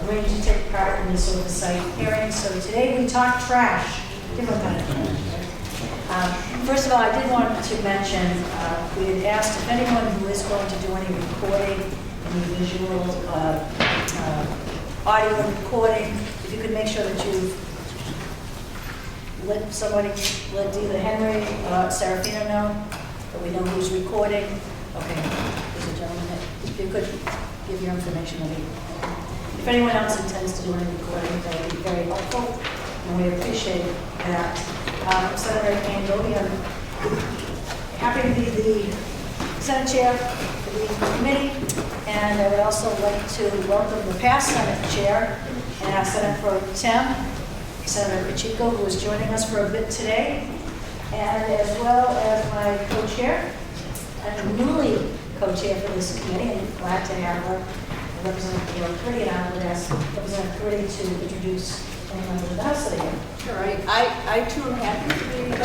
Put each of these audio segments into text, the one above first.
arranged to take part in this oversight hearing. So today we talk trash, different kind of trash. First of all, I did want to mention, we had asked if anyone who is going to do any recording, any visual, audio recording, if you could make sure that you've let either Henry or Serafino know, that we know who's recording. Okay, there's a gentleman that, if you could give your information, maybe. If anyone else intends to do any recording, that would be very helpful, and we appreciate that. Senator Andovi, I'm happy to be the Senate Chair for the committee, and I would also like to welcome the past Senate Chair and our Senate Pro Tem, Senator Pacheco, who is joining us for a bit today, and as well as my co-chair, and newly co-chair for this committee, and glad to have her, Representative Curdy, and I would ask Representative Curdy to introduce anyone in the House today. Sure, I too am happy to be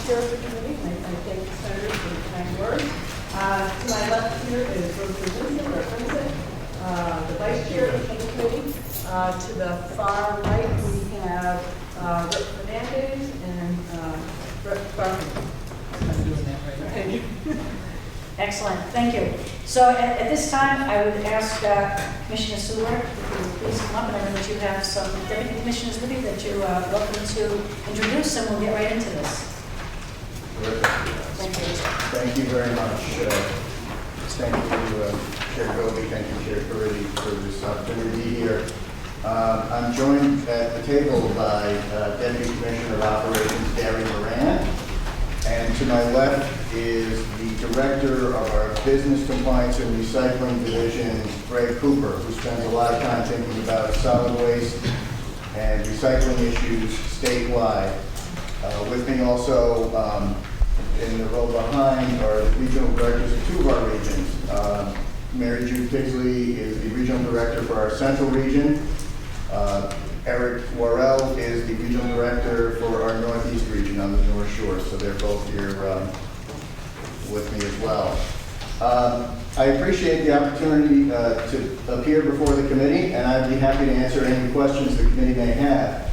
chair of the committee, and I thank the senators for the kind words. To my left here is Representative the vice chair of the committee. To the far right we have Rep. Fernandez and Rep. Barton. I'm doing that right. Thank you. Excellent, thank you. So at this time, I would ask Commissioner Seward, if you would please come up, and I know that you have some deputy commissioners with you that you're welcome to introduce, and we'll get right into this. Thank you. Thank you very much. Thank you, Chair Goby. Thank you, Chair Curry, for this opportunity to be here. I'm joined at the table by Deputy Commissioner of Operations, Gary Moran. And to my left is the Director of our Business Compliance and Recycling Division, Greg Cooper, who spends a lot of time thinking about solid waste and recycling issues statewide. With me also in the row behind are the regional directors of two of our regions. Mary Jude Pigsley is the regional director for our central region. Eric Worrell is the regional director for our northeast region on the North Shore, so they're both here with me as well. I appreciate the opportunity to appear before the committee, and I'd be happy to answer any questions the committee may have.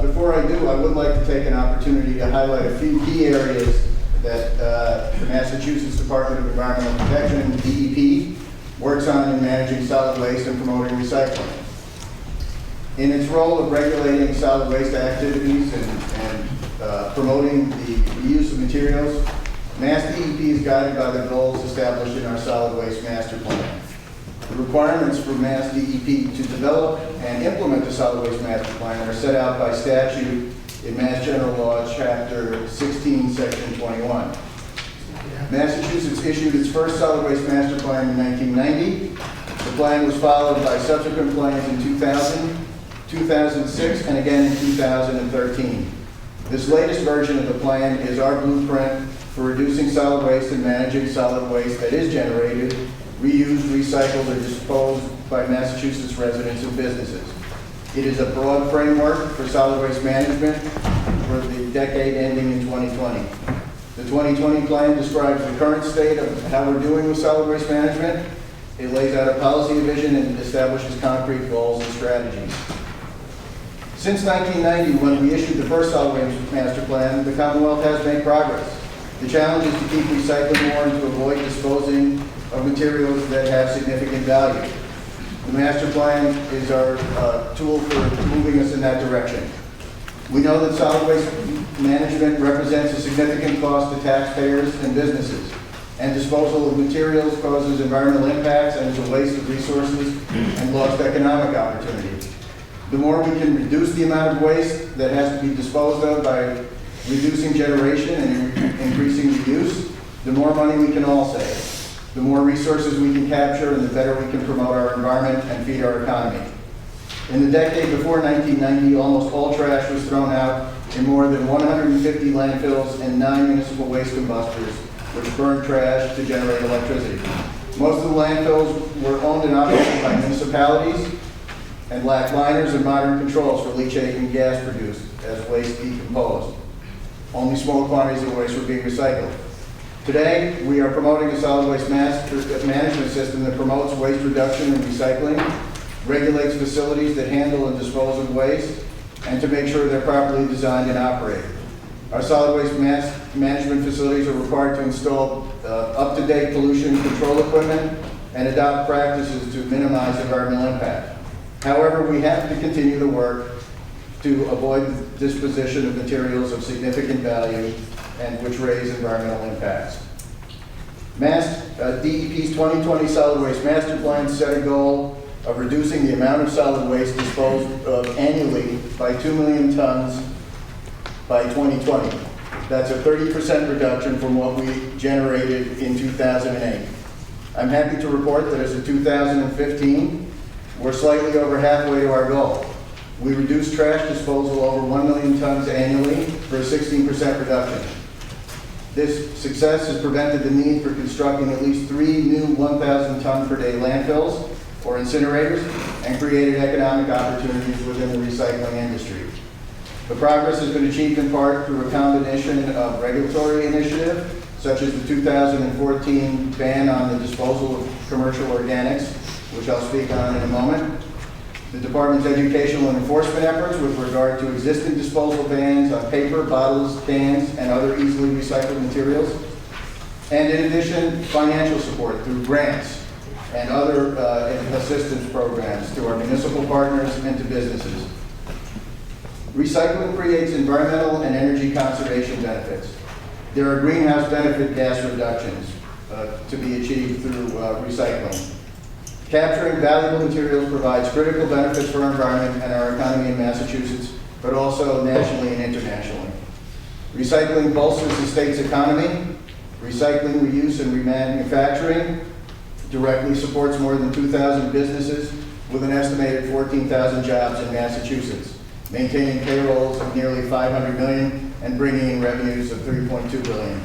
Before I do, I would like to take an opportunity to highlight a few key areas that the Massachusetts Department of Environmental Protection, DEP, works on in managing solid waste and promoting recycling. In its role of regulating solid waste activities and promoting the reuse of materials, Mass DEP is guided by the goals established in our Solid Waste Master Plan. The requirements for Mass DEP to develop and implement the Solid Waste Master Plan are set out by statute in Mass General Law, Chapter 16, Section 21. Massachusetts issued its first Solid Waste Master Plan in 1990. The plan was followed by subsequent plans in 2000, 2006, and again in 2013. This latest version of the plan is our blueprint for reducing solid waste and managing solid waste that is generated, reused, recycled, or disposed by Massachusetts residents and businesses. It is a broad framework for solid waste management for the decade ending in 2020. The 2020 plan describes the current state of how we're doing with solid waste management. It lays out a policy vision and establishes concrete goals and strategies. Since 1990, when we issued the first Solid Waste Master Plan, the Commonwealth has made progress. The challenge is to keep recycling more and to avoid disposing of materials that have significant value. The Master Plan is our tool for moving us in that direction. We know that solid waste management represents a significant cost to taxpayers and businesses, and disposal of materials causes environmental impacts and is a waste of resources and lost economic opportunities. The more we can reduce the amount of waste that has to be disposed of by reducing generation and increasing the use, the more money we can all save. The more resources we can capture, and the better we can promote our environment and feed our economy. In the decade before 1990, almost all trash was thrown out in more than 150 landfills and 9 municipal waste combustors, which burned trash to generate electricity. Most of the landfills were owned and operated by municipalities and lacked liners and modern controls for leachate and gas produced as waste decomposed. Only small quantities of waste were being recycled. Today, we are promoting a solid waste management system that promotes waste reduction and recycling regulates facilities that handle and dispose of waste, and to make sure they're properly designed and operated. Our solid waste management facilities are required to install up-to-date pollution control equipment and adopt practices to minimize environmental impact. However, we have to continue the work to avoid the disposition of materials of significant value and which raise environmental impacts. DEP's 2020 Solid Waste Master Plan set a goal of reducing the amount of solid waste disposed of annually by 2 million tons by 2020. That's a 30% reduction from what we generated in 2008. I'm happy to report that as of 2015, we're slightly over halfway to our goal. We reduced trash disposal over 1 million tons annually for a 16% reduction. This success has prevented the need for constructing at least 3 new 1,000 ton per day landfills or incinerators and created economic opportunities within the recycling industry. The progress has been achieved in part through a combination of regulatory initiative, such as the 2014 ban on the disposal of commercial organics, which I'll speak on in a moment, the Department's educational and enforcement efforts with regard to existing disposal bans on paper, bottles, cans, and other easily recycled materials, and in addition, financial support through grants and other assistance programs to our municipal partners and to businesses. Recycling creates environmental and energy conservation benefits. There are greenhouse benefit gas reductions to be achieved through recycling. Capturing valuable materials provides critical benefits for our environment and our economy in Massachusetts, but also nationally and internationally. Recycling bolsters the state's economy. Recycling, reuse, and remanufacturing directly supports more than 2,000 businesses with an estimated 14,000 jobs in Massachusetts, maintaining payrolls of nearly $500 million and bringing in revenues of $3.2 billion.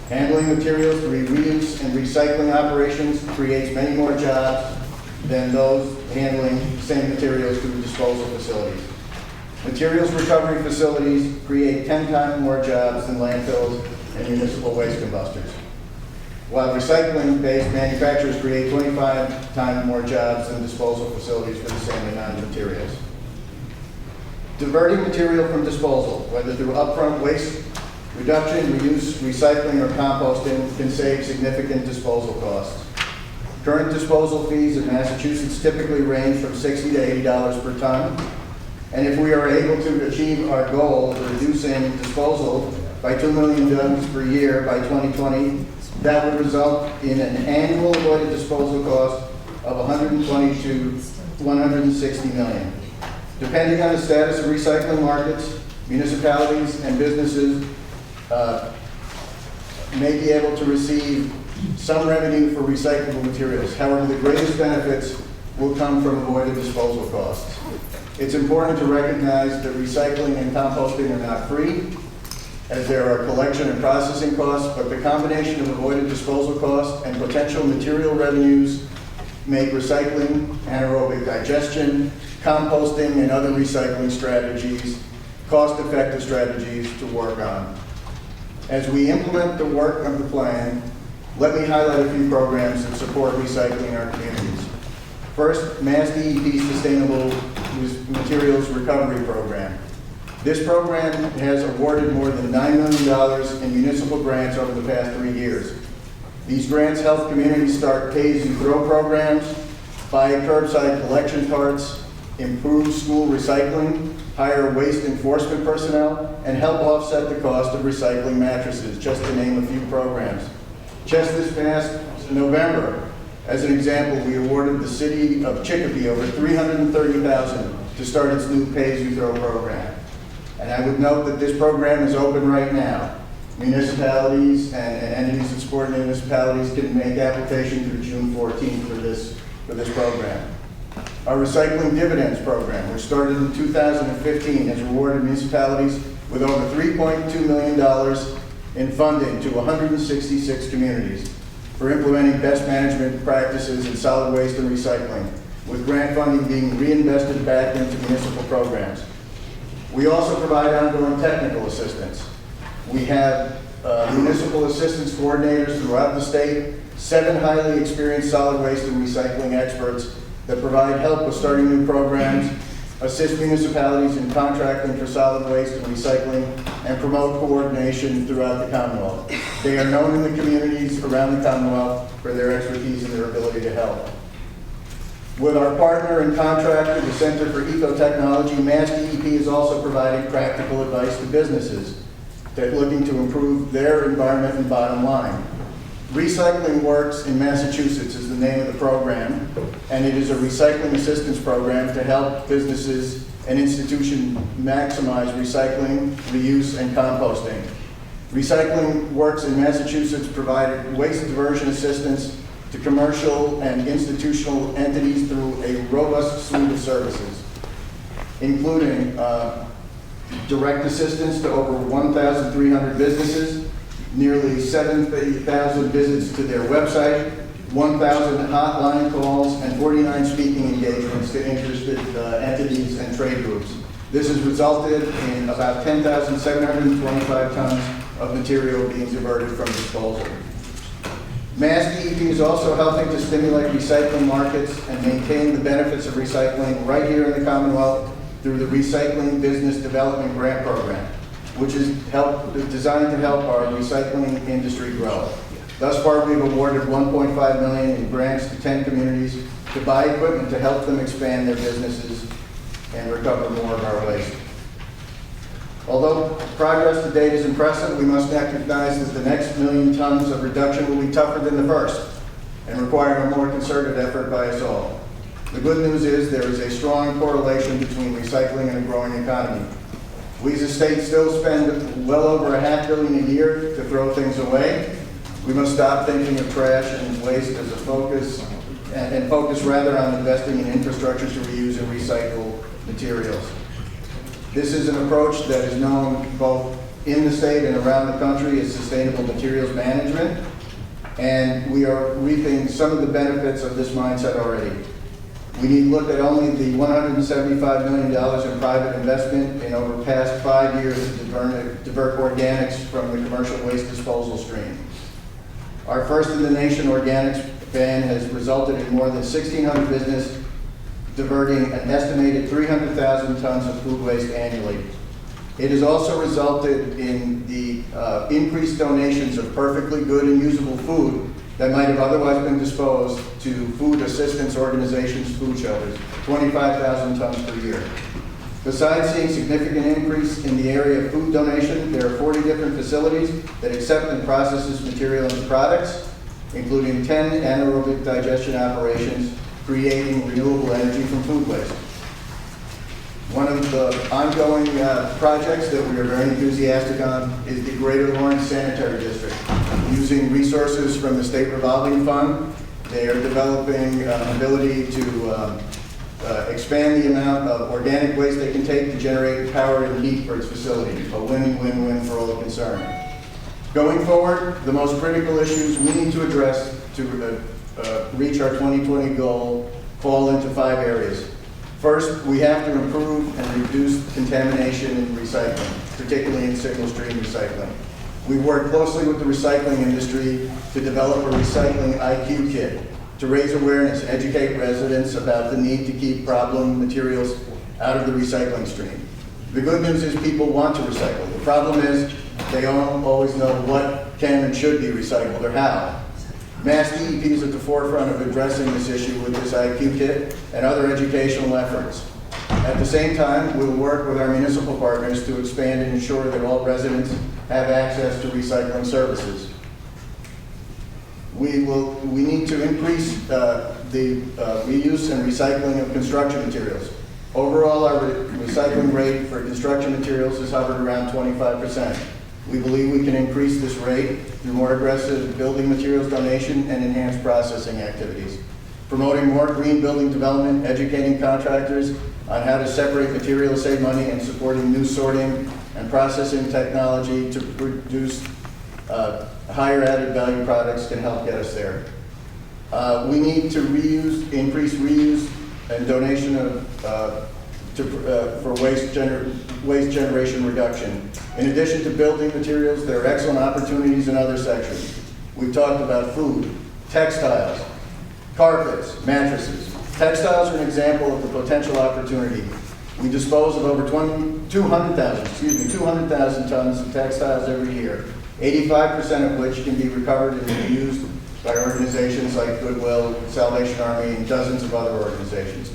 Handling materials through reuse and recycling operations creates many more jobs than those handling the same materials through disposal facilities. Materials recovery facilities create 10 times more jobs than landfills and municipal waste combustors, while recycling-based manufacturers create 25 times more jobs than disposal facilities for the same amount of materials. Diverting material from disposal, whether through upfront waste reduction, reuse, recycling, or composting, can save significant disposal costs. Current disposal fees in Massachusetts typically range from $60 to $80 per ton. And if we are able to achieve our goal of reducing disposal by 2 million tons per year by 2020, that would result in an annual avoided disposal cost of 120 to 160 million. Depending on the status of recycling markets, municipalities and businesses may be able to receive some revenue for recyclable materials. However, the greatest benefits will come from avoided disposal costs. It's important to recognize that recycling and composting are not free, as there are collection and processing costs, but the combination of avoided disposal costs and potential material revenues make recycling, anaerobic digestion, composting, and other recycling strategies cost-effective strategies to work on. As we implement the work of the plan, let me highlight a few programs that support recycling in our communities. First, Mass DEP Sustainable Materials Recovery Program. This program has awarded more than $9 million in municipal grants over the past 3 years. These grants help communities start pay-as-you-throw programs, buy curbside collection carts, improve school recycling, hire waste enforcement personnel, and help offset the cost of recycling mattresses, just to name a few programs. Just this past November, as an example, we awarded the city of Chicopee over $330,000 to start its new pay-as-you-throw program. And I would note that this program is open right now. Municipalities and entities that support municipalities can make application through June 14th for this program. Our Recycling Dividends program, which started in 2015, has rewarded municipalities with over $3.2 million in funding to 166 communities for implementing best management practices in solid waste and recycling, with grant funding being reinvested back into municipal programs. We also provide ongoing technical assistance. We have municipal assistance coordinators throughout the state, 7 highly experienced solid waste and recycling experts that provide help with starting new programs, assist municipalities in contracting for solid waste and recycling, and promote coordination throughout the Commonwealth. They are known in the communities around the Commonwealth for their expertise and their ability to help. With our partner and contractor, the Center for Ecotechnology, Mass DEP is also providing practical advice to businesses that are looking to improve their environment and bottom line. Recycling Works in Massachusetts is the name of the program, and it is a recycling assistance program to help businesses and institutions maximize recycling, reuse, and composting. Recycling Works in Massachusetts provided waste diversion assistance to commercial and institutional entities through a robust suite of services, including direct assistance to over 1,300 businesses, nearly 7,000 visits to their website, 1,000 hotline calls, and 49 speaking engagements to interested entities and trade groups. This has resulted in about 10,725 tons of material being diverted from disposal. Mass DEP is also helping to stimulate recycling markets and maintain the benefits of recycling right here in the Commonwealth through the Recycling Business Development Grant Program, which is designed to help our recycling industry grow. Thus far, we've awarded $1.5 million in grants to 10 communities to buy equipment to help them expand their businesses and recover more of our waste. Although progress to date is impressive, we must recognize that the next 1 million tons of reduction will be tougher than the first and require a more concerted effort by us all. The good news is there is a strong correlation between recycling and a growing economy. We as a state still spend well over $500 million a year to throw things away. We must stop thinking of trash and waste as a focus and focus rather on investing in infrastructure to reuse and recycle materials. This is an approach that is known both in the state and around the country as sustainable materials management, and we are reaping some of the benefits of this mindset already. We need to look at only the $175 million in private investment in over the past 5 years to divert organics from the commercial waste disposal stream. Our first in the nation organics ban has resulted in more than 1,600 businesses diverting an estimated 300,000 tons of food waste annually. It has also resulted in the increased donations of perfectly good and usable food that might have otherwise been disposed to food assistance organizations, food shelters, 25,000 tons per year. Besides seeing significant increase in the area of food donation, there are 40 different facilities that accept and process this material into products, including 10 anaerobic digestion operations, creating renewable energy from food waste. One of the ongoing projects that we are very enthusiastic on is the Greater Lawrence Sanitary District. Using resources from the State Revolving Fund, they are developing an ability to expand the amount of organic waste they can take to generate power and heat for its facility. A win-win-win for all concerned. Going forward, the most critical issues we need to address to reach our 2020 goal fall into 5 areas. First, we have to improve and reduce contamination in recycling, particularly in single-stream recycling. We work closely with the recycling industry to develop a recycling IQ kit to raise awareness and educate residents about the need to keep problem materials out of the recycling stream. The good news is people want to recycle. The problem is they don't always know what can and should be recycled or how. Mass DEP is at the forefront of addressing this issue with this IQ kit and other educational efforts. At the same time, we'll work with our municipal partners to expand and ensure that all residents have access to recycling services. We need to increase the reuse and recycling of construction materials. Overall, our recycling rate for construction materials has hovered around 25%. We believe we can increase this rate through more aggressive building materials donation and enhanced processing activities. Promoting more green building development, educating contractors on how to separate materials, save money, and supporting new sorting and processing technology to produce higher added value products can help get us there. We need to increase reuse and donation for waste generation reduction. In addition to building materials, there are excellent opportunities in other sections. We've talked about food, textiles, carpets, mattresses. Textiles are an example of the potential opportunity. We dispose of over 200,000 tons of textiles every year, 85% of which can be recovered and reused by organizations like Goodwill, Salvation Army, and dozens of other organizations.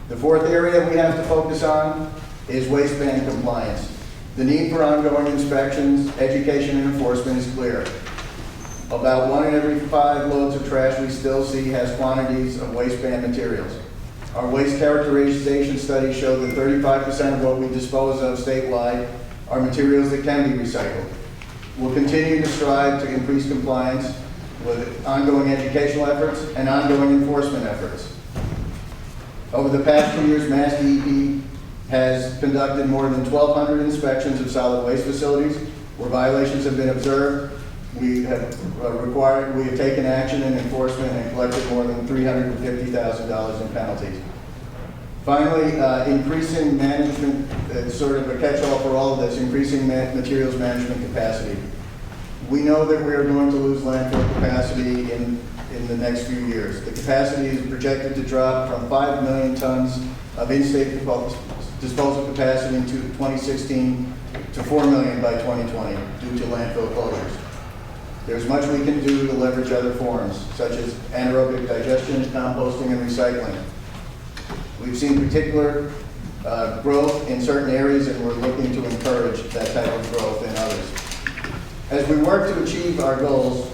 The fourth area we have to focus on is waste ban compliance. The need for ongoing inspections, education, and enforcement is clear. About 1 in every 5 loads of trash we still see has quantities of waste ban materials. Our waste characterization studies show that 35% of what we dispose of statewide are materials that can be recycled. We'll continue to strive to increase compliance with ongoing educational efforts and ongoing enforcement efforts. Over the past 2 years, Mass DEP has conducted more than 1,200 inspections of solid waste facilities where violations have been observed. We have taken action in enforcement and collected more than $350,000 in penalties. Finally, increasing management, sort of a catch-all for all of this, increasing materials management capacity. We know that we are going to lose landfill capacity in the next few years. The capacity is projected to drop from 5 million tons of in-state disposal capacity in 2016 to 4 million by 2020 due to landfill closures. There's much we can do to leverage other forms, such as anaerobic digestion, composting, and recycling. We've seen particular growth in certain areas, and we're looking to encourage that type of growth in others. As we work to achieve our goals,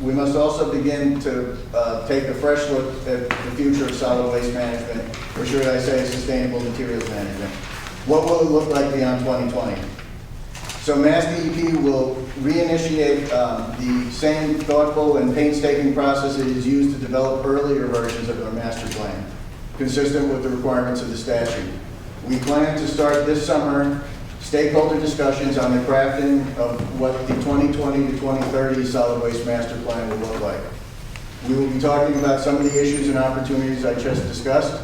we must also begin to take a fresh look at the future of solid waste management, or should I say sustainable materials management. What will it look like beyond 2020? So Mass DEP will reinitiate the same thoughtful and painstaking process it has used to develop earlier versions of our master plan, consistent with the requirements of the statute. We plan to start this summer stakeholder discussions on the crafting of what the 2020 to 2030 solid waste master plan will look like. We will be talking about some of the issues and opportunities I just discussed.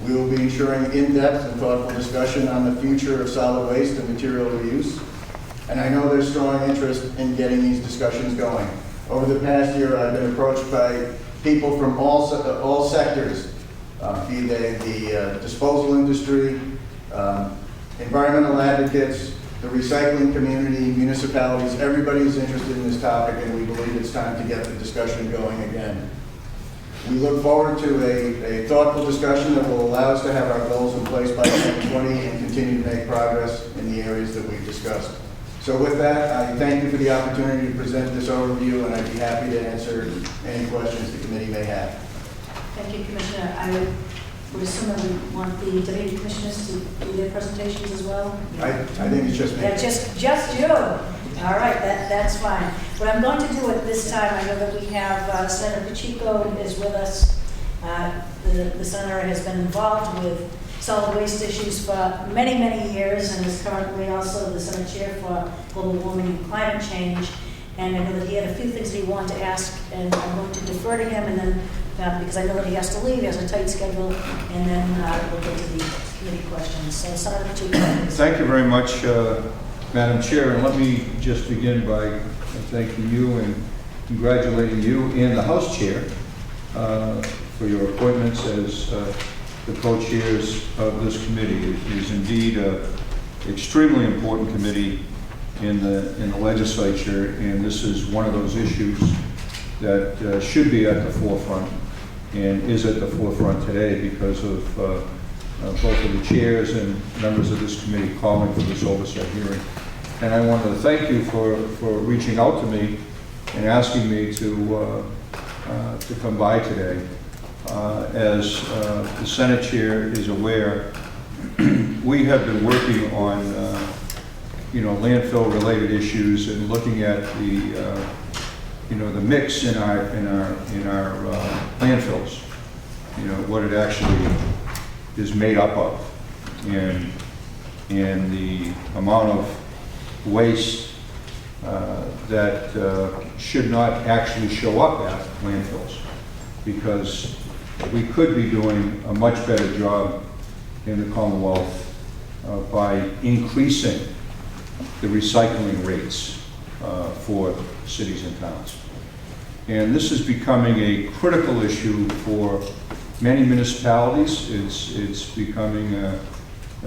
We will be ensuring in-depth and thoughtful discussion on the future of solid waste and material reuse. And I know there's strong interest in getting these discussions going. Over the past year, I've been approached by people from all sectors, be they the disposal industry, environmental advocates, the recycling community, municipalities. Everybody's interested in this topic, and we believe it's time to get the discussion going again. We look forward to a thoughtful discussion that will allow us to have our goals in place by 2020 and continue to make progress in the areas that we've discussed. So with that, I thank you for the opportunity to present this overview, and I'd be happy to answer any questions the committee may have. Thank you, Commissioner. I would assume that we want the deputy commissioners to do their presentations as well? I think it's just me. Yeah, just you. All right, that's fine. What I'm going to do at this time, I know that we have Senator Pacheco is with us. The senator has been involved with solid waste issues for many, many years and is currently also the Senate Chair for Global Warming and Climate Change. And I know that he had a few things that he wanted to ask, and I'm going to defer to him, and then because I know that he has to leave, he has a tight schedule, and then we'll get to the committee questions. So, Senator Pacheco, please. Thank you very much, Madam Chair, and let me just begin by thanking you and congratulating you and the House Chair for your appointments as the co-chairs of this committee. It is indeed an extremely important committee in the legislature, and this is one of those issues that should be at the forefront and is at the forefront today because of both of the chairs and members of this committee calling for this oversight hearing. And I wanted to thank you for reaching out to me and asking me to come by today. As the Senate Chair is aware, we have been working on landfill-related issues and looking at the mix in our landfills. What it actually is made up of, and the amount of waste that should not actually show up at landfills, because we could be doing a much better job in the Commonwealth by increasing the recycling rates for cities and towns. And this is becoming a critical issue for many municipalities, it's becoming a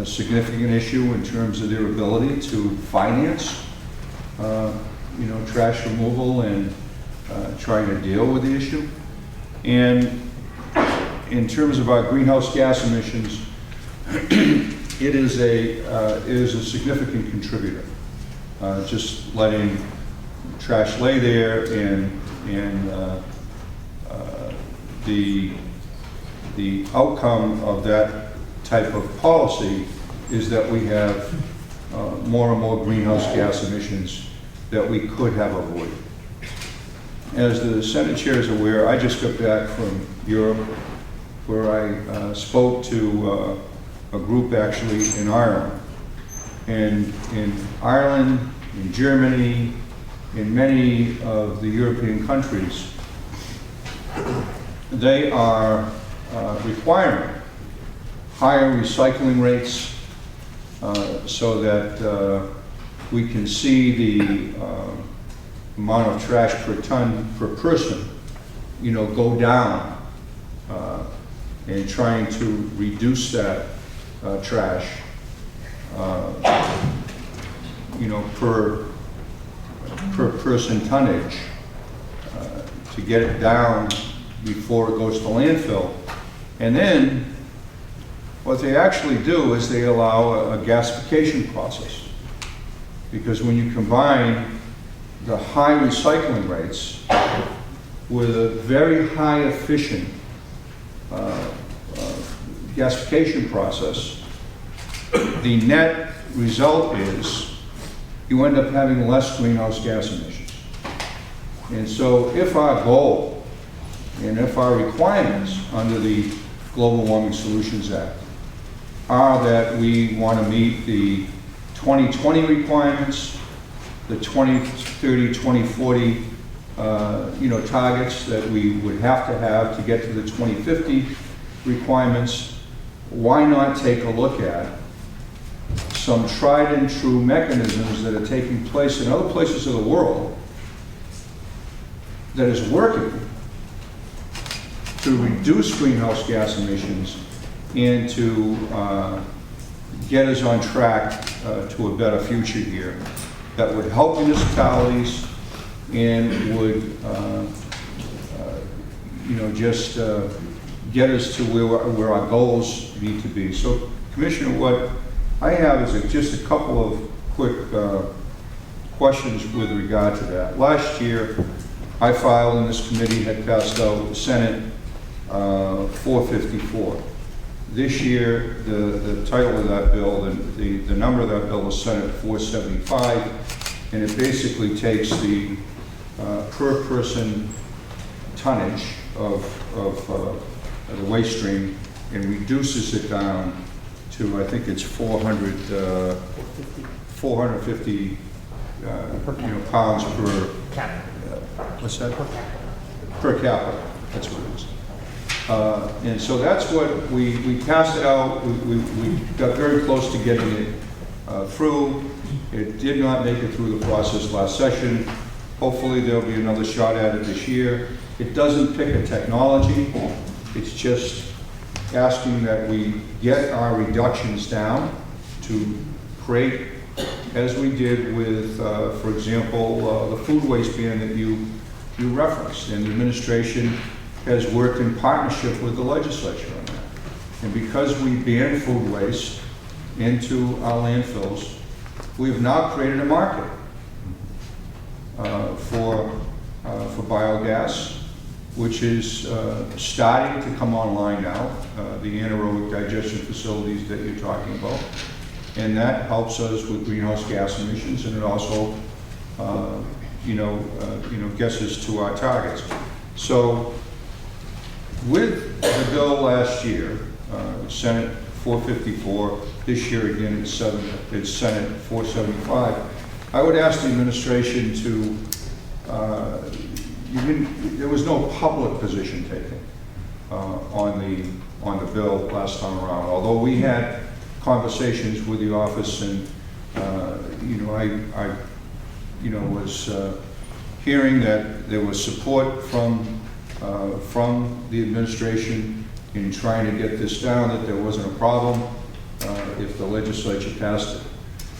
significant issue in terms of their ability to finance, trash removal and trying to deal with the issue. And in terms of our greenhouse gas emissions, it is a significant contributor. Just letting trash lay there and the outcome of that type of policy is that we have more and more greenhouse gas emissions that we could have avoided. As the Senate Chair is aware, I just got back from Europe where I spoke to a group actually in Ireland. And in Ireland, in Germany, in many of the European countries, they are requiring higher recycling rates so that we can see the amount of trash per ton per person, go down, and trying to reduce that trash, per person tonnage, to get it down before it goes to landfill. And then what they actually do is they allow a gasification process. Because when you combine the high recycling rates with a very high efficient gasification process, the net result is you end up having less greenhouse gas emissions. And so if our goal and if our requirements under the Global Warming Solutions Act are that we want to meet the 2020 requirements, the 2030, 2040 targets that we would have to get to the 2050 requirements, why not take a look at some tried and true mechanisms that are taking place in other places of the world that is working to reduce greenhouse gas emissions and to get us on track to a better future here that would help municipalities and would just get us to where our goals need to be. So, Commissioner, what I have is just a couple of quick questions with regard to that. Last year, I filed, and this committee had passed out Senate 454. This year, the title of that bill, the number of that bill is Senate 475, and it basically takes the per person tonnage of the waste stream and reduces it down to, I think it's 450 pounds per capita. What's that? Per capita. That's what it is. And so that's what we passed it out. We got very close to getting it through. It did not make it through the process last session. Hopefully there'll be another shot at it this year. It doesn't pick a technology. It's just asking that we get our reductions down to create, as we did with, for example, the food waste ban that you referenced. And the administration has worked in partnership with the legislature on that. And because we ban food waste into our landfills, we've now created a market for biogas, which is starting to come online now, the anaerobic digestion facilities that you're talking about. And that helps us with greenhouse gas emissions, and it also, gets us to our targets. So, with the bill last year, Senate 454, this year again it's Senate 475, I would ask the administration to, there was no public position taken on the bill last time around, although we had conversations with the office, and I was hearing that there was support from the administration in trying to get this down, that there wasn't a problem if the legislature passed it.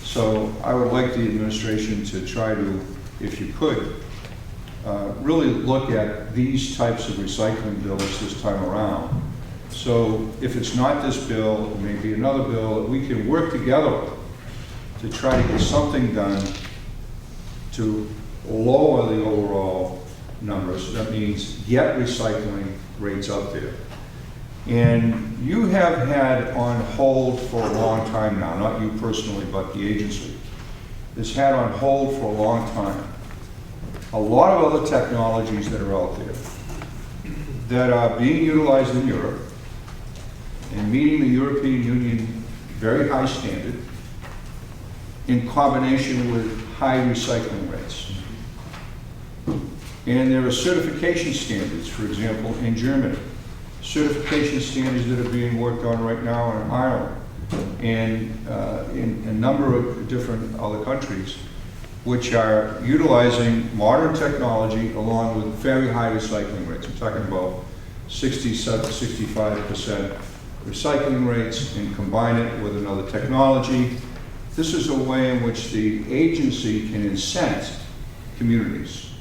So I would like the administration to try to, if you could, really look at these types of recycling bills this time around. So if it's not this bill, it may be another bill that we can work together to try to get something done to lower the overall numbers. That means get recycling rates up there. And you have had on hold for a long time now, not you personally, but the agency, has had on hold for a long time a lot of other technologies that are out there that are being utilized in Europe and meeting the European Union very high standard in combination with high recycling rates. And there are certification standards, for example, in Germany. Certification standards that are being worked on right now in Ireland and in a number of different other countries, which are utilizing modern technology along with very high recycling rates. I'm talking about 67, 65% recycling rates, and combine it with another technology. This is a way in which the agency can incent communities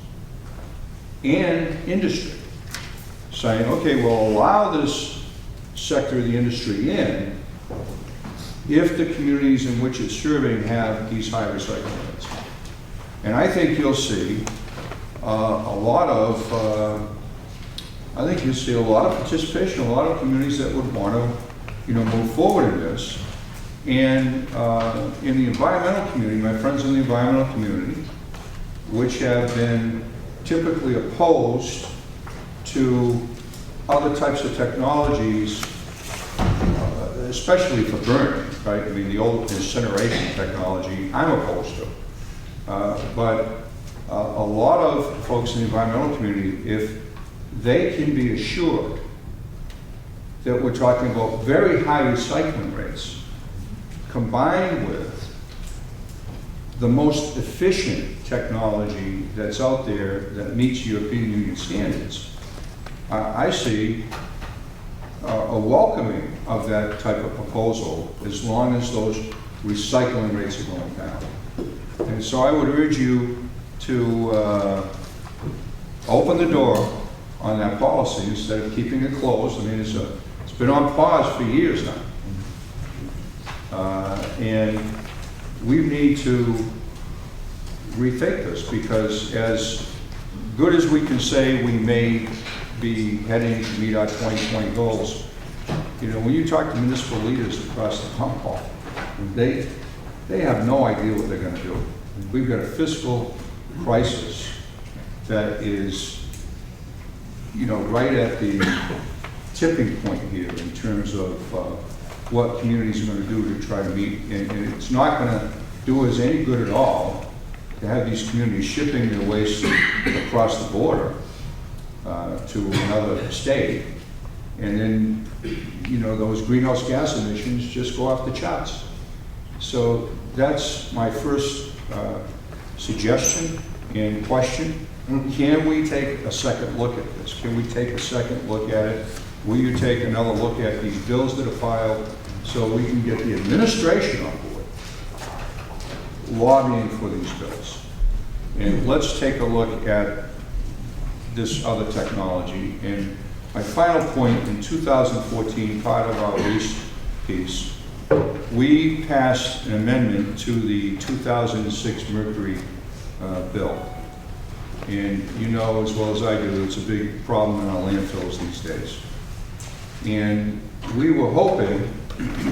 and industry, saying, okay, we'll allow this sector of the industry in if the communities in which it's serving have these high recycling rates. And I think you'll see a lot of participation, a lot of communities that would want to, move forward in this. And in the environmental community, my friends in the environmental community, which have been typically opposed to other types of technologies, especially for burning, right? I mean, the old incineration technology, I'm opposed to. But a lot of folks in the environmental community, if they can be assured that we're talking about very high recycling rates, combined with the most efficient technology that's out there that meets European Union standards, I see a welcoming of that type of proposal as long as those recycling rates are going down. And so I would urge you to open the door on that policy instead of keeping it closed. I mean, it's been on pause for years now. And we need to rethink this, because as good as we can say we may be heading to meet our 2020 goals, when you talk to municipal leaders across the Commonwealth, they have no idea what they're going to do. We've got a fiscal crisis that is, right at the tipping point here in terms of what communities are going to do to try to meet. And it's not going to do us any good at all to have these communities shipping their waste across the border to another state. And then, those greenhouse gas emissions just go off the charts. So that's my first suggestion and question. Can we take a second look at this? Can we take a second look at it? Will you take another look at these bills that are filed so we can get the administration on board lobbying for these bills? And let's take a look at this other technology. And my final point, in 2014, part of our waste piece, we passed an amendment to the 2006 Mercury bill. And you know as well as I do, it's a big problem in our landfills these days. And we were hoping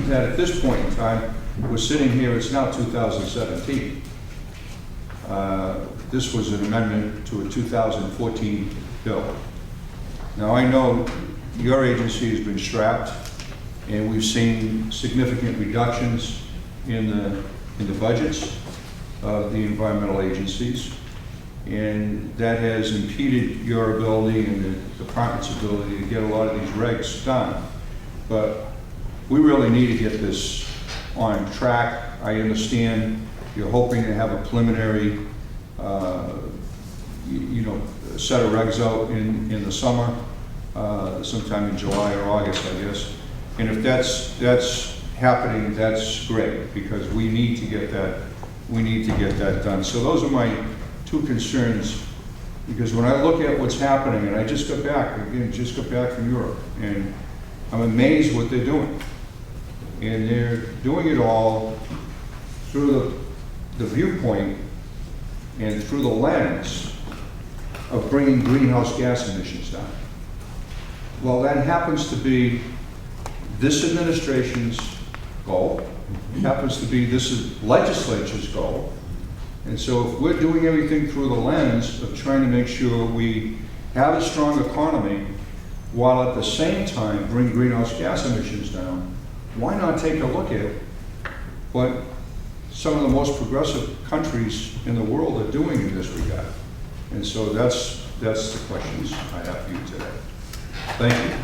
that at this point in time, we're sitting here, it's now 2017. This was an amendment to a 2014 bill. Now I know your agency has been strapped, and we've seen significant reductions in the budgets of the environmental agencies, and that has impeded your ability and the department's ability to get a lot of these regs done. But we really need to get this on track. I understand you're hoping to have a preliminary set of regs out in the summer. sometime in July or August, I guess. And if that's happening, that's great, because we need to get that done. So those are my two concerns, because when I look at what's happening, and I just got back from Europe, and I'm amazed what they're doing. And they're doing it all through the viewpoint and through the lens of bringing greenhouse gas emissions down. Well, that happens to be this administration's goal, happens to be this legislature's goal. And so if we're doing everything through the lens of trying to make sure we have a strong economy while at the same time bring greenhouse gas emissions down, why not take a look at what some of the most progressive countries in the world are doing in this regard? And so that's the questions I have for you today. Thank you.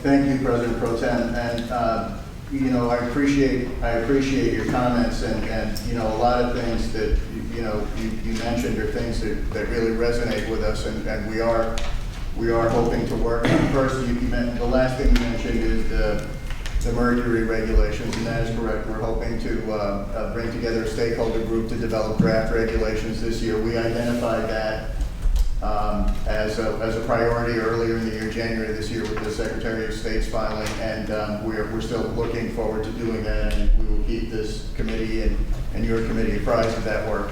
Thank you, President Pro Tem. And you know, I appreciate your comments, and you know, a lot of things that you mentioned are things that really resonate with us, and we are hoping to work on. First, the last thing you mentioned is the mercury regulations, and that is correct. We're hoping to bring together a stakeholder group to develop draft regulations this year. We identified that as a priority earlier in the year, January of this year, with the Secretary of State's filing, and we're still looking forward to doing that, and we will keep this committee and your committee apprised of that work.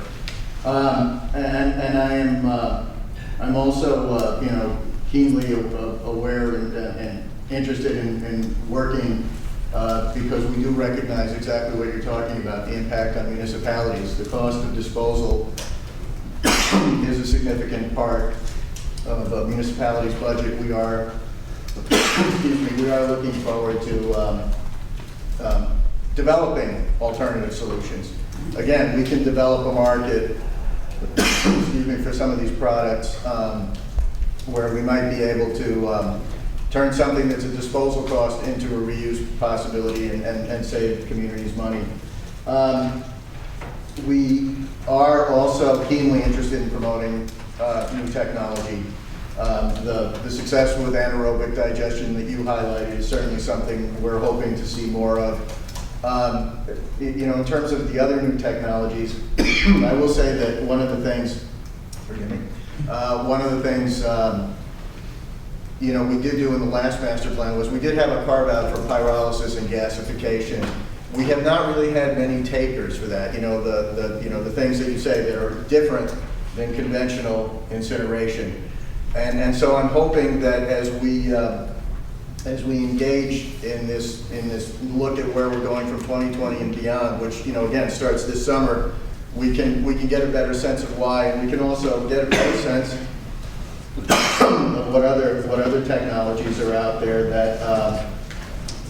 And I'm also keenly aware and interested in working because we do recognize exactly what you're talking about, the impact on municipalities. The cost of disposal is a significant part of a municipality's budget. We are looking forward to developing alternative solutions. Again, we can develop a market for some of these products where we might be able to turn something that's a disposal cost into a reuse possibility and save communities money. We are also keenly interested in promoting new technology. The success with anaerobic digestion that you highlighted is certainly something we're hoping to see more of. In terms of the other new technologies, I will say that one of the things, we did do in the last master plan was we did have a carve out for pyrolysis and gasification. We have not really had many takers for that. The things that you say that are different than conventional incineration, and so I'm hoping that as we engage in this look at where we're going from 2020 and beyond, which again starts this summer, we can get a better sense of why, and we can also get a better sense of what other technologies are out there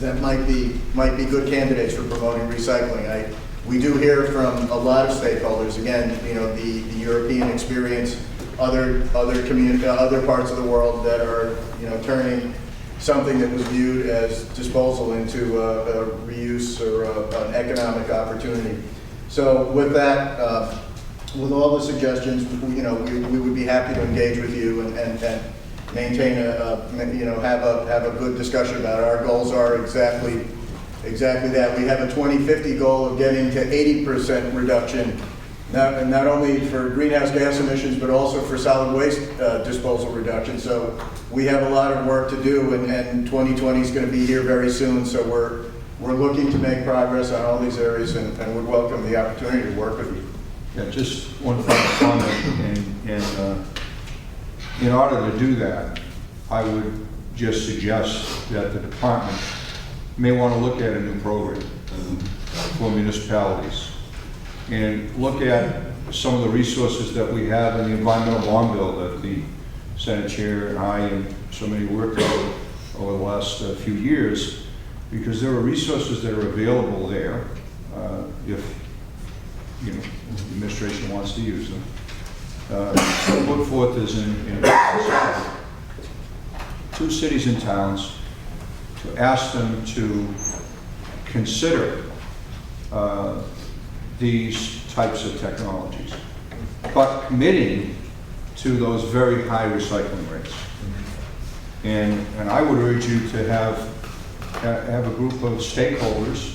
that might be good candidates for promoting recycling. We do hear from a lot of stakeholders. Again, the European experience, other parts of the world that are turning something that was viewed as disposal into a reuse or an economic opportunity. So with that, with all the suggestions, we would be happy to engage with you and maintain have a good discussion about it. Our goals are exactly that. We have a 2050 goal of getting to 80% reduction, not only for greenhouse gas emissions, but also for solid waste disposal reduction. So we have a lot of work to do, and 2020 is going to be here very soon. So we're looking to make progress on all these areas, and would welcome the opportunity to work with you. Yeah, just one final comment, and in order to do that, I would just suggest that the department may want to look at a new program for municipalities and look at some of the resources that we have in the environmental bond bill that the Senate Chair and I and so many worked on over the last few years, because there are resources that are available there if the administration wants to use them. Put forth as in two cities and towns to ask them to consider these types of technologies, but committing to those very high recycling rates. And I would urge you to have a group of stakeholders,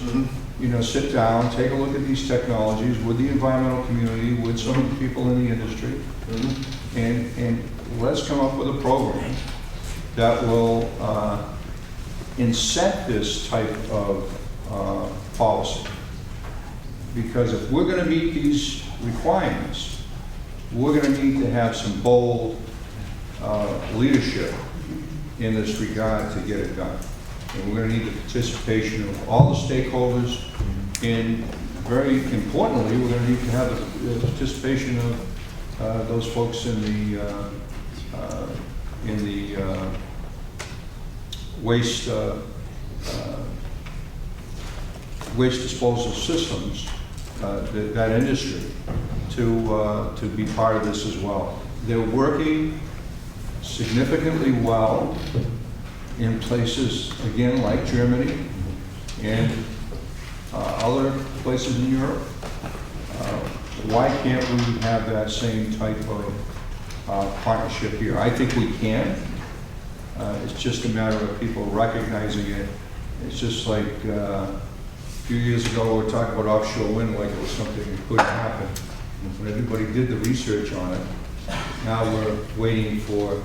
sit down, take a look at these technologies with the environmental community, with some of the people in the industry, and let's come up with a program that will incent this type of policy. Because if we're going to meet these requirements, we're going to need to have some bold leadership in this regard to get it done. And we're going to need the participation of all the stakeholders, and very importantly, we're going to need to have the participation of those folks in the waste disposal systems, that industry, to be part of this as well. They're working significantly well in places, again, like Germany and other places in Europe. Why can't we have that same type of partnership here? I think we can. It's just a matter of people recognizing it. It's just like a few years ago, we were talking about offshore wind like it was something that couldn't happen. When everybody did the research on it, now we're waiting for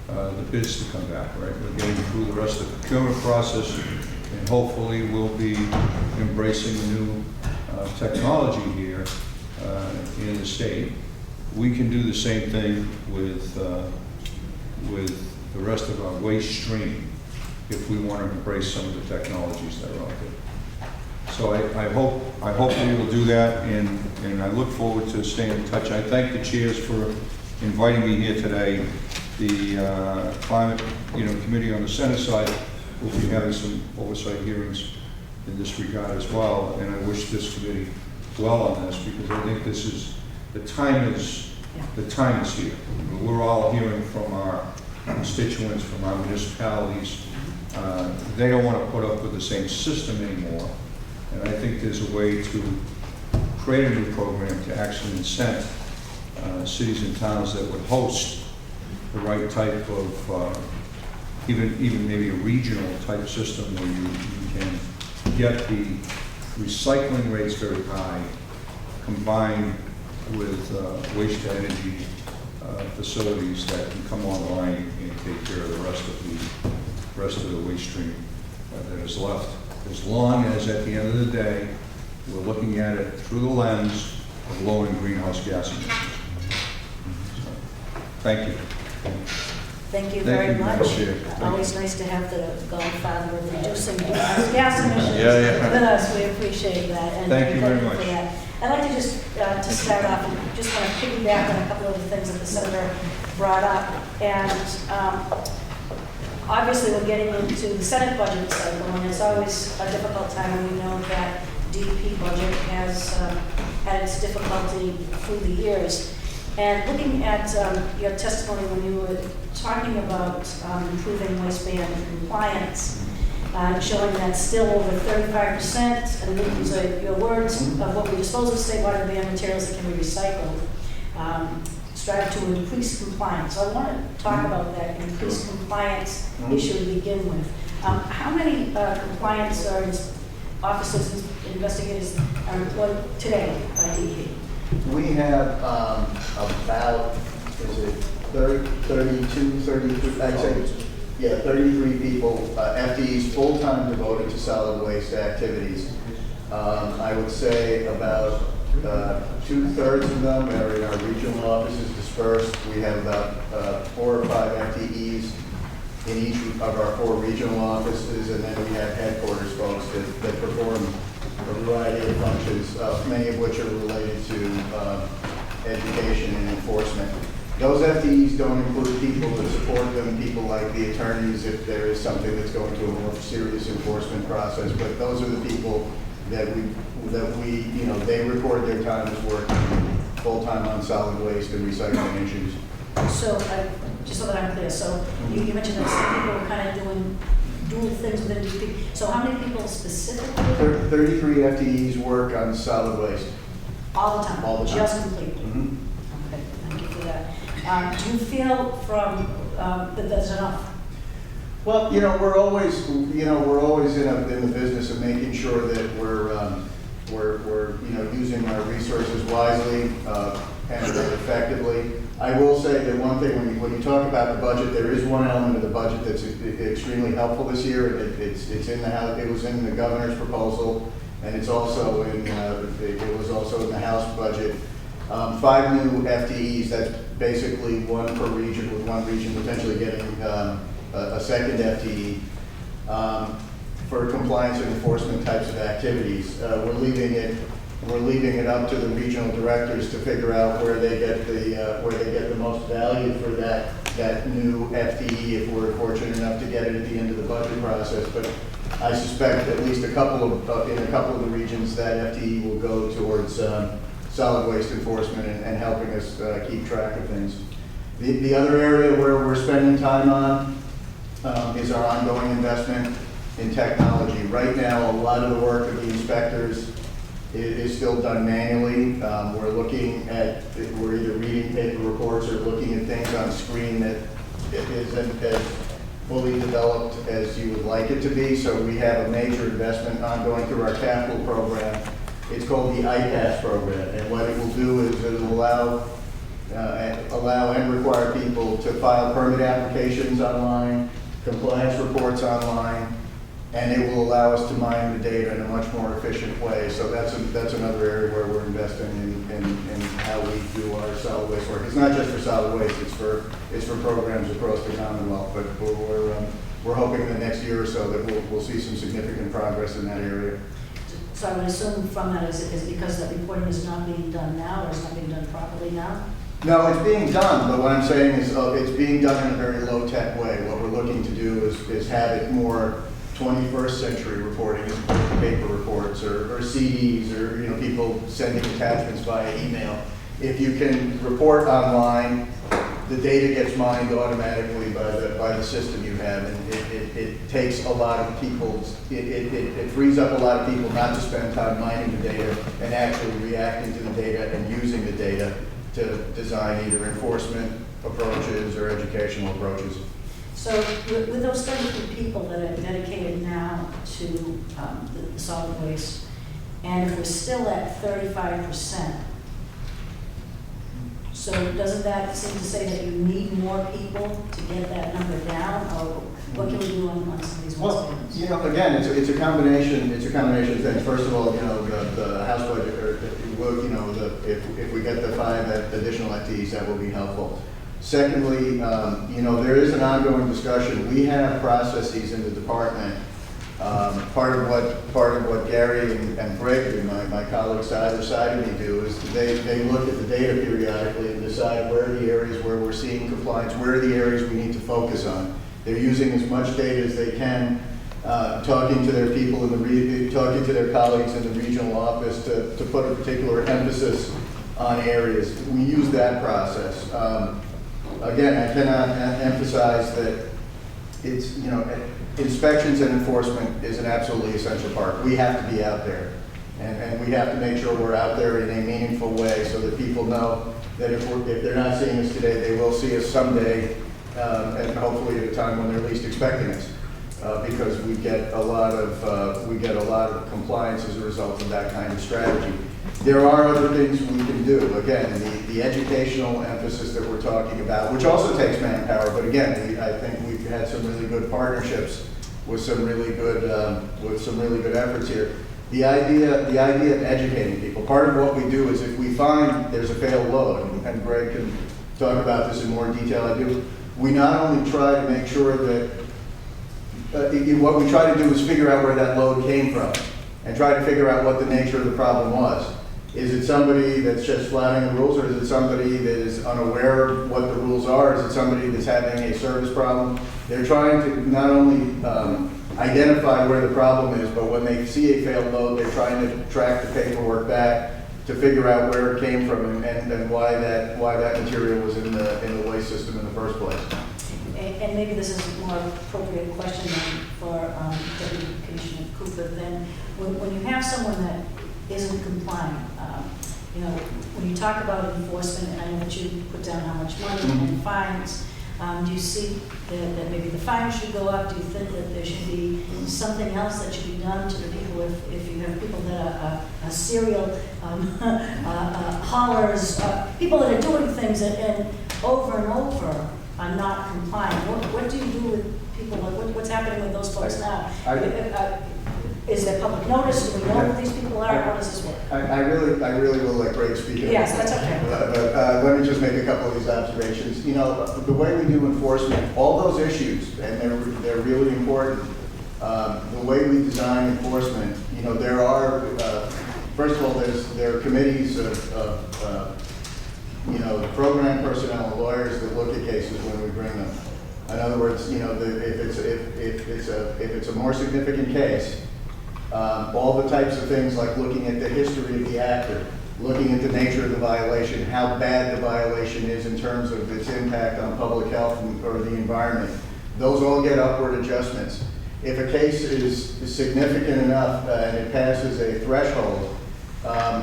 the bids to come back, right? We're getting through the rest of the procurement process, and hopefully we'll be embracing the new technology here in the state. We can do the same thing with the rest of our waste stream if we want to embrace some of the technologies that are out there. So I hope we will do that, and I look forward to staying in touch. I thank the chairs for inviting me here today. The Climate Committee on the Senate side will be having some oversight hearings in this regard as well, and I wish this committee well on this, because I think this is, the time is here. We're all hearing from our constituents, from our municipalities. They don't want to put up with the same system anymore, and I think there's a way to create a new program to actually incent cities and towns that would host the right type of, even maybe a regional type system where you can get the recycling rates very high, combined with waste-to-energy facilities that can come online and take care of the rest of the waste stream that is left. As long as at the end of the day, we're looking at it through the lens of lowering greenhouse gas emissions. So, thank you. Thank you very much. Always nice to have the godfather of reducing greenhouse gas emissions with us. We appreciate that. And thank you very much. For that. I'd like to just, to start off, and just want to piggyback on a couple of the things that the senator brought up. And obviously, we're getting into the Senate budget cycle, and it's always a difficult time. And we know that DP budget has had its difficulty through the years. And looking at your testimony when you were talking about improving waste ban compliance, showing that still over 35%, and these are your words, of what we dispose of statewide ban materials that can be recycled, strive to increase compliance. So I want to talk about that increased compliance issue to begin with. How many compliance officers and investigators are employed today by DP? We have about, is it 32, 33, I'd say, yeah, 33 people, FTEs, full-time devoted to solid waste activities. I would say about 2/3 of them are in our regional offices dispersed. We have about 4 or 5 FTEs in each of our 4 regional offices, and then we have headquarters folks that perform a variety of functions, many of which are related to education and enforcement. Those FTEs don't include people that support them, people like the attorneys if there is something that's going to a more serious enforcement process, but those are the people that we they record their time as working full-time on solid waste and recycling issues. So, just so that I'm clear, so you mentioned that some people are kind of doing dual things within DP. So how many people specifically? 33 FTEs work on solid waste. All the time? All the time. Just completely? Okay, thank you for that. Do you feel that there's enough? Well, we're always in the business of making sure that we're using our resources wisely and effectively. I will say that one thing, when you talk about the budget, there is one element of the budget that's extremely helpful this year. It's in the House. It was in the governor's proposal, and it's also it was also in the House budget. 5 new FTEs. That's basically one per region, with one region potentially getting a second FTE for compliance and enforcement types of activities. We're leaving it up to the regional directors to figure out where they get the most value for that new FTE if we're fortunate enough to get it at the end of the budget process. But I suspect at least in a couple of the regions that FTE will go towards solid waste enforcement and helping us keep track of things. The other area where we're spending time on is our ongoing investment in technology. Right now, a lot of the work of the inspectors is still done manually. We're either reading paper reports or looking at things on screen that isn't as fully developed as you would like it to be. So we have a major investment ongoing through our capital program. It's called the IPAS program, and what it will do is it will allow and require people to file permit applications online, compliance reports online, and it will allow us to mine the data in a much more efficient way. So that's another area where we're investing in how we do our solid waste work. It's not just for solid waste; it's for programs across the Commonwealth. But we're hoping in the next year or so that we'll see some significant progress in that area. So I would assume from that is because that reporting is not being done now, or is not being done properly now? No, it's being done, but what I'm saying is it's being done in a very low-tech way. What we're looking to do is have it more 21st century reporting, as opposed to paper reports or CDs or people sending attachments via email. If you can report online, the data gets mined automatically by the system you have, and it takes a lot of it frees up a lot of people not to spend time mining the data and actually reacting to the data and using the data to design either enforcement approaches or educational approaches. So with those 33 people that are dedicated now to the solid waste, and if we're still at 35%, so doesn't that seem to say that you need more people to get that number down, or what can we do on some of these ones? Well, again, it's a combination. It's a combination of things. First of all, the House budget, or if we get the 5 additional FTEs, that will be helpful. Secondly, there is an ongoing discussion. We have processes in the department. Part of what Gary and Greg, my colleagues either side of me, do is they look at the data periodically and decide where are the areas where we're seeing compliance, where are the areas we need to focus on. They're using as much data as they can, talking to their people talking to their colleagues in the regional office to put a particular emphasis on areas. We use that process. Again, I cannot emphasize that it's, inspections and enforcement is an absolutely essential part. We have to be out there, and we have to make sure we're out there in a meaningful way so that people know that if they're not seeing us today, they will see us someday, and hopefully at a time when they're least expecting us, because we get a lot of compliance as a result of that kind of strategy. There are other things we can do. Again, the educational emphasis that we're talking about, which also takes manpower, but again, I think we've had some really good partnerships with some really good efforts here. The idea of educating people. Part of what we do is if we find there's a failed load, and Greg can talk about this in more detail. We not only try to make sure that what we try to do is figure out where that load came from, and try to figure out what the nature of the problem was. Is it somebody that's just flouting the rules, or is it somebody that is unaware of what the rules are? Is it somebody that's having a service problem? They're trying to not only identify where the problem is, but when they see a failed load, they're trying to track the paperwork back to figure out where it came from and why that material was in the waste system in the first place. And maybe this is a more appropriate question for Deputy Commissioner Cooper. Then, when you have someone that isn't complying, when you talk about enforcement, and I know that you put down how much money and fines, Do you see that maybe the fine should go up? Do you think that there should be something else that should be done to the people if you have people that are serial haulers, people that are doing things and over and over are not complying? What do you do with people? What's happening with those folks now? Is there public notice? Do we know who these people are? How does this work? I really will let Greg speak. Yes, that's okay. But let me just make a couple of these observations. You know, the way we do enforcement, all those issues, and they're really important. The way we design enforcement, you know, there are, first of all, there are committees of you know, program personnel and lawyers that look at cases when we bring them. In other words, you know, if it's a more significant case, all the types of things like looking at the history of the actor, looking at the nature of the violation, how bad the violation is in terms of its impact on public health or the environment, those all get upward adjustments. If a case is significant enough and it passes a threshold,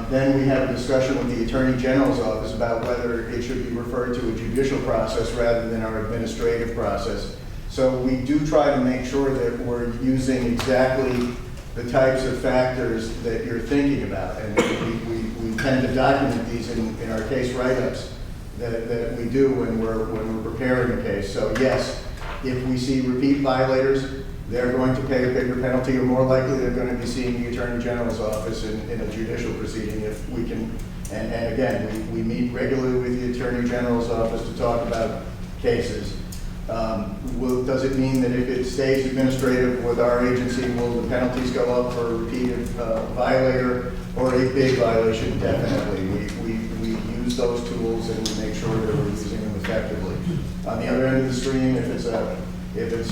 then we have a discussion with the Attorney General's office about whether it should be referred to a judicial process rather than our administrative process. So we do try to make sure that we're using exactly the types of factors that you're thinking about. And we tend to document these in our case write-ups that we do when we're preparing a case. So yes, if we see repeat violators, they're going to pay a bigger penalty, or more likely they're going to be seeing the Attorney General's office in a judicial proceeding if we can. And again, we meet regularly with the Attorney General's office to talk about cases. Does it mean that if it stays administrative with our agency, will the penalties go up for a repeated violator or a big violation? Definitely. We use those tools and we make sure that we're using them effectively. On the other end of the stream, if it's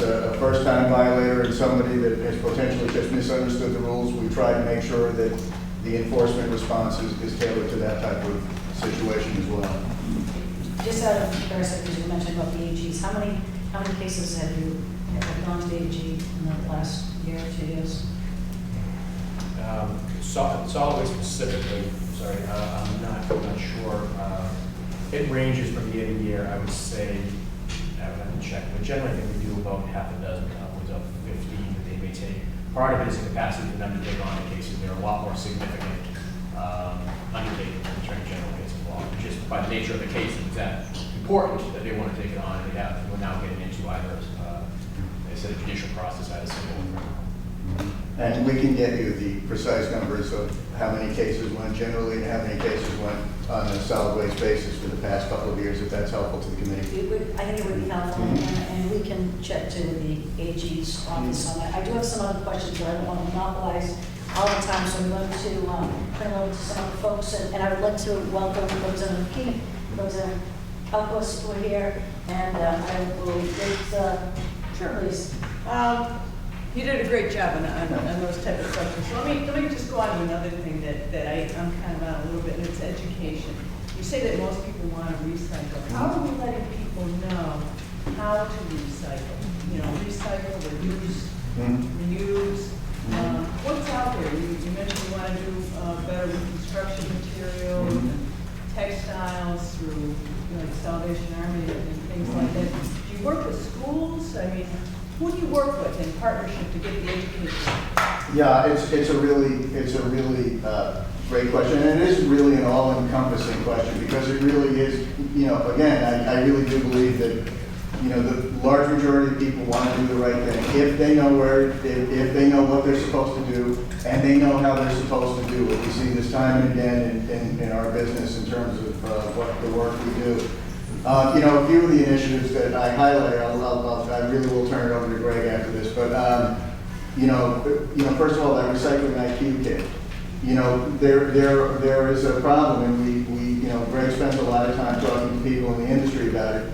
a first-time violator and somebody that has potentially just misunderstood the rules, we try to make sure that the enforcement response is tailored to that type of situation as well. Just out of curiosity, because you mentioned about the AGs, how many cases have you gone to the AG in the last year or 2 years? Solid waste specifically, sorry, I'm not sure. It ranges from year to year. I would say, I would have to check, but generally I think we do about half a dozen, upwards of 15 that they may take. Part of it is the capacity for them to take on the cases. They're a lot more significant undertaking than the Attorney General gets involved. Just by the nature of the case, it's that important that they want to take it on, and we're now getting into either instead of judicial process, either civil or criminal. And we can get you the precise numbers of how many cases went generally and how many cases went on a solid waste basis for the past couple of years, if that's helpful to the committee. I think it would be helpful, and we can check to the AG's office on that. I do have some other questions, but I don't want to monopolize all the time, so I'm going to turn it over to some of the folks, and I would like to welcome Representative King, Representative Elkos, who are here, and I will get, sure, please. You did a great job on those type of questions. So let me just go on to another thing that I'm kind of on a little bit, and it's education. You say that most people want to recycle. How are we letting people know how to recycle? You know, recycle, reduce, reuse. What's out there? You mentioned you want to do better with construction materials and textiles through like Salvation Army and things like that. Do you work with schools? I mean, who do you work with in partnership to get the education? Yeah, it's a really great question, and it is really an all-encompassing question because it really is. You know, again, I really do believe that the large majority of people want to do the right thing if they know if they know what they're supposed to do and they know how they're supposed to do it. We see this time and again in our business in terms of what the work we do. A few of the initiatives that I highlight, I really will turn it over to Greg after this. But first of all, that recycling IQ kit. There is a problem, and Greg spends a lot of time talking to people in the industry about it.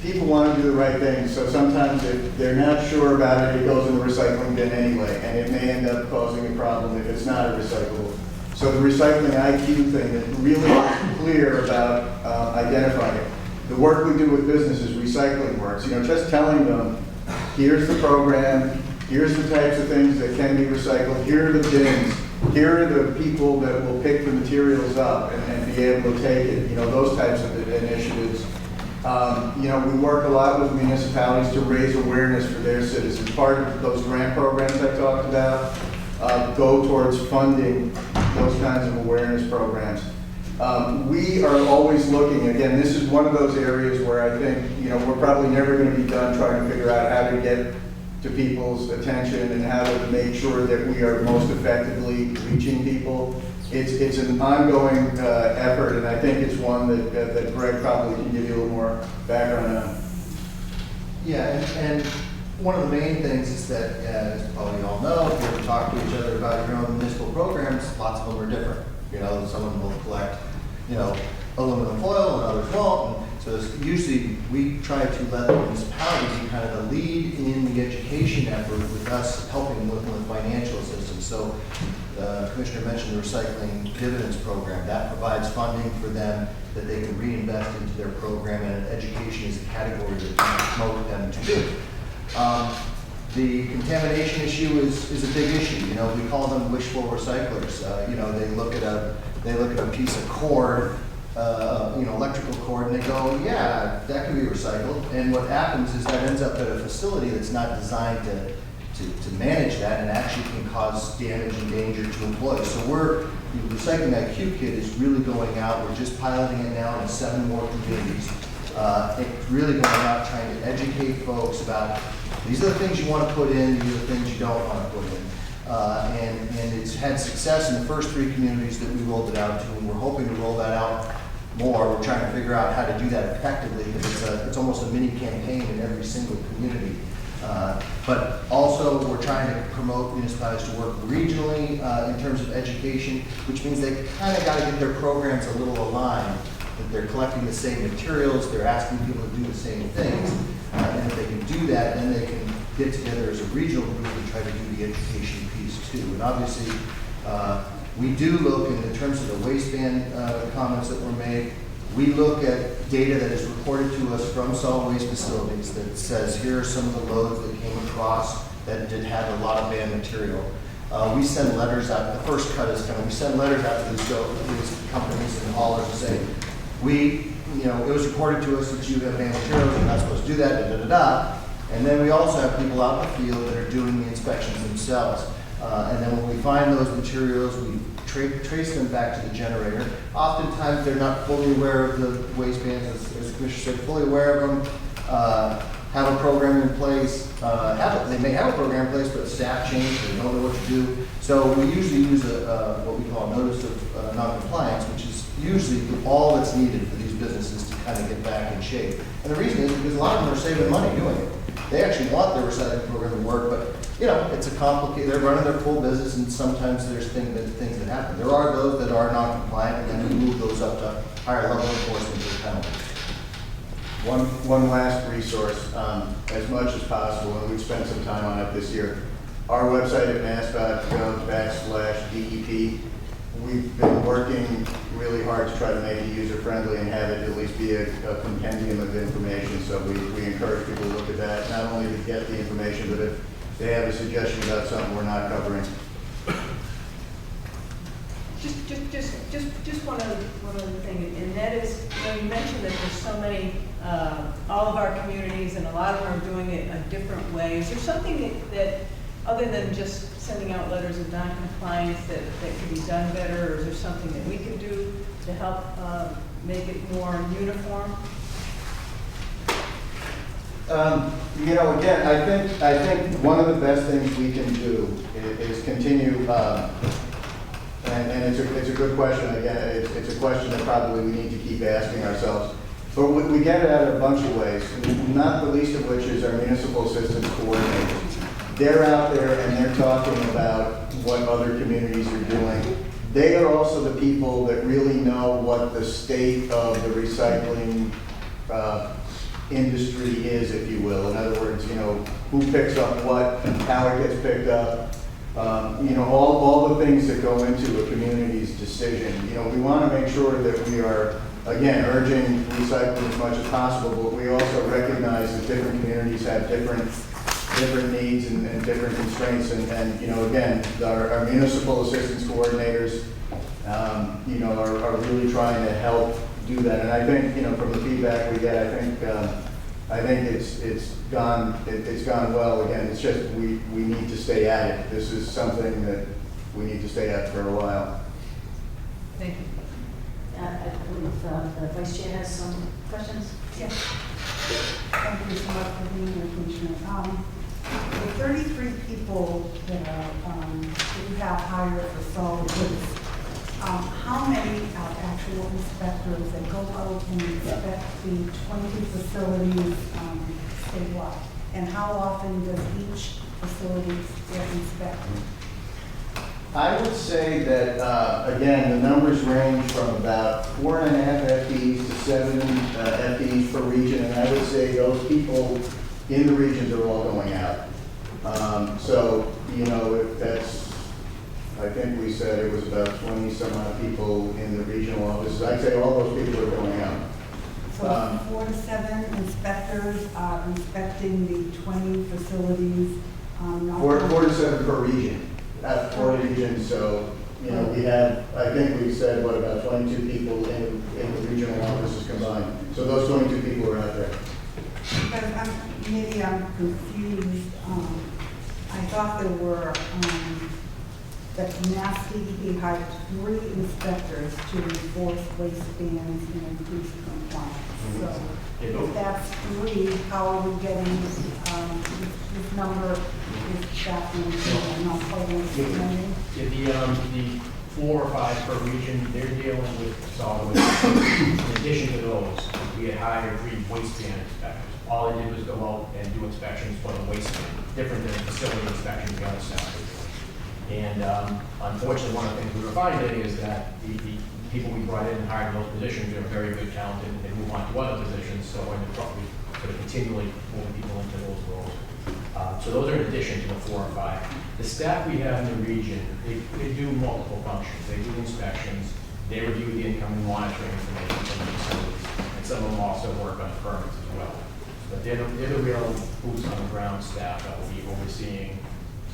People want to do the right thing, so sometimes if they're not sure about it, it goes in the recycling bin anyway, and it may end up causing a problem if it's not a recyclable. So the recycling IQ thing that really is clear about identifying it. The work we do with businesses, recycling works, just telling them, here's the program, here's the types of things that can be recycled, here are the bins, here are the people that will pick the materials up and be able to take it, those types of initiatives You know, we work a lot with municipalities to raise awareness for their citizens. Part of those grant programs I talked about go towards funding those kinds of awareness programs. We are always looking, again, this is one of those areas where I think, you know, we're probably never going to be done trying to figure out how to get to people's attention and how to make sure that we are most effectively reaching people. It's an ongoing effort, and I think it's one that Greg probably can give you a little more background on. Yeah, and one of the main things is that, as probably you all know, if you ever talk to each other about your own municipal programs, lots of them are different. You know, some of them will collect, you know, aluminum foil and others won't. And so usually we try to let the municipality be kind of the lead in the education effort with us helping with financial assistance. So Commissioner mentioned the recycling dividends program. That provides funding for them that they can reinvest into their program, and education is a category that we promote them to do. The contamination issue is a big issue. You know, we call them wishful recyclers. You know, they look at a piece of cord, you know, electrical cord, and they go, yeah, that can be recycled. And what happens is that ends up at a facility that's not designed to manage that, and actually can cause damage and danger to employees. So the Recycling IQ Kit is really going out. We're just piloting it now in 7 more communities. It's really going out trying to educate folks about these are the things you want to put in, these are the things you don't want to put in. And it's had success in the first 3 communities that we rolled it out to, and we're hoping to roll that out more. We're trying to figure out how to do that effectively, because it's almost a mini campaign in every single community. But also we're trying to promote municipalities to work regionally in terms of education, which means they kind of got to get their programs a little aligned, that they're collecting the same materials, they're asking people to do the same things, and if they can do that, then they can get together as a regional group and try to do the education piece too. And obviously, we do look in terms of the waistband comments that were made. We look at data that is reported to us from solid waste facilities that says here are some of the loads that came across that did have a lot of banned material. We send letters out. The first cut is we send letters out to these companies and haulers and say, you know, it was reported to us that you have banned materials, you're not supposed to do that, da da da da. And then we also have people out in the field that are doing the inspections themselves. And then when we find those materials, we trace them back to the generator. Oftentimes they're not fully aware of the wastebands, as the Commissioner said, fully aware of them, have a program in place. They may have a program in place, but staff change, they don't know what to do. So we usually use what we call a notice of non-compliance, which is usually all that's needed for these businesses to kind of get back in shape. And the reason is because a lot of them are saving money doing it. They actually want their recycling program to work, but you know, it's a complicated, they're running their full business, and sometimes there's things that happen. There are those that are not compliant, and then we move those up to higher level enforcement with penalties. One last resource, as much as possible, and we've spent some time on it this year. Our website at mass.gov/DEP, we've been working really hard to try to make it user-friendly and have it at least be a compendium of information. So we encourage people to look at that, not only to get the information, but if they have a suggestion about something we're not covering. Just one other thing, and that is, you know, you mentioned that there's so many, all of our communities, and a lot of them are doing it a different way. Is there something that other than just sending out letters of non-compliance, that could be done better, or is there something that we can do to help make it more uniform? You know, again, I think one of the best things we can do is continue, and it's a good question. Again, it's a question that probably we need to keep asking ourselves. But we get it out of a bunch of ways, not the least of which is our municipal assistance coordinators. They're out there and they're talking about what other communities are doing. They are also the people that really know what the state of the recycling industry is, if you will. In other words, you know, who picks up what, how it gets picked up, you know, all the things that go into a community's decision. You know, we want to make sure that we are, again, urging recycling as much as possible, but we also recognize that different communities have different needs and different constraints. And you know, again, our municipal assistance coordinators, you know, are really trying to help do that. And I think, from the feedback we get, I think it's gone well. Again, it's just we need to stay at it. This is something that we need to stay at for a while. Thank you. I believe the Vice Chair has some questions. Yes. Thank you so much for being here, Commissioner. The 33 people that you have hired for solid waste, how many are actual inspectors that go out and inspect the 20 facilities statewide? And how often does each facility get inspected? I would say that, again, the numbers range from about 4.5 FTEs to 7 FTEs per region, and I would say those people in the regions are all going out. So, if that's, I think we said it was about 20 some odd people in the regional offices. I'd say all those people are going out. So 4 to 7 inspectors are inspecting the 20 facilities. Four to 7 per region. At 4 regions, so, we have, I think we said, about 22 people in the regional offices combined. So those 22 people are out there. Because maybe I'm confused. I thought there were, that Mass DEP hired 3 inspectors to enforce waste bans and increase compliance. So if that's 3, how are we getting this number? Is that I'm not quite understanding. The 4 or 5 per region, they're dealing with solid waste. In addition to those, we had hired 3 waste ban inspectors. All they did was go out and do inspections for the waste bin, different than facility inspections the other staff were doing. And unfortunately, one of the things we were finding is that the people we brought in and hired in those positions are very good, talented, and they move on to other positions, so we're probably sort of continually moving people into those roles. So those are in addition to the 4 or 5. The staff we have in the region, they do multiple functions. They do inspections, they review the incoming monitoring information from the facilities, and some of them also work on permits as well. But they're the real boots on the ground staff that will be overseeing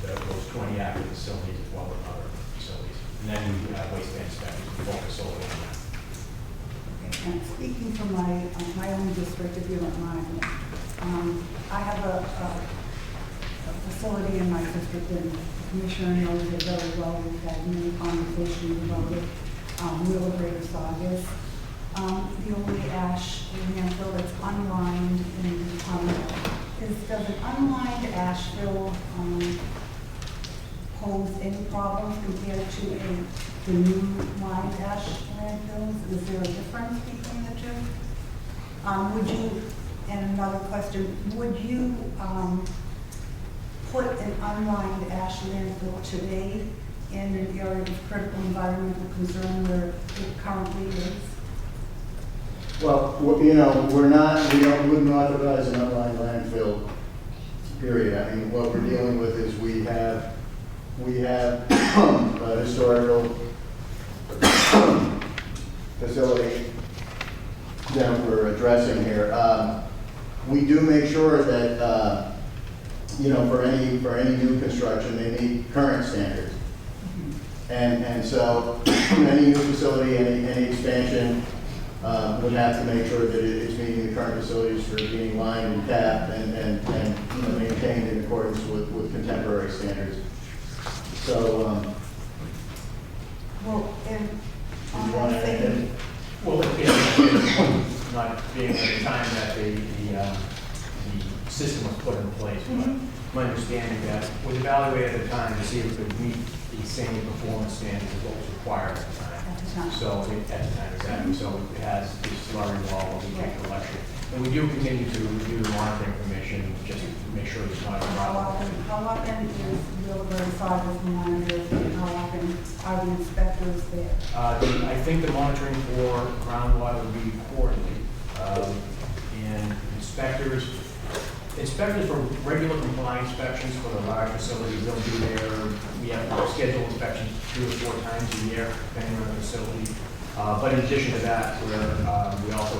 those 20 active facilities as well as other facilities. And then we have waste man inspectors who focus solely on that. Okay. And speaking from my own district, if you don't mind, I have a facility in my district, and the commissioner knows it very well. We've had many conversations about it. Real Greater Saugus. The only ash landfill that's unlined does an unlined ash fill pose any problems compared to the new lined ash landfills? Is there a difference between the two? Would you, and another question, would you put an unlined ash landfill today in an area of critical environmental concern where it currently is? Well, we wouldn't authorize an unlined landfill, period. I mean, what we're dealing with is we have a historical facility that we're addressing here. We do make sure that, for any new construction, they meet current standards. And so any new facility, any expansion, would have to make sure that it's meeting the current facilities for being lined and capped and maintained in accordance with contemporary standards. So, Well, and on you wanna that add same, in? Well, it's not being at the time that the system was put in place, but my understanding that was evaluated at the time to see if it could meet the same performance standards as what was required at the time. at the time. So at the time, exactly. So it has this slurry wall of the collection. And we do continue to review the monitoring information just to make sure there's not a problem. How often is Real Greater Saugus monitored, and how often are the inspectors there? I think the monitoring for groundwater would be quarterly. And inspectors for regular compliance inspections for the large facilities, they'll be there. We have scheduled inspections 2 or 4 times a year, depending on the facility. But in addition to that, we also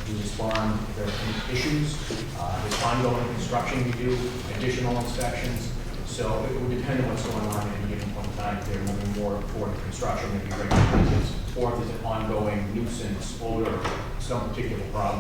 we respond if there are any issues. With ongoing construction, we do additional inspections. So it would depend on what's going on at any given point in time. If they're moving more toward construction, maybe regular maintenance, or if there's an ongoing nuisance, odor, some particular problem.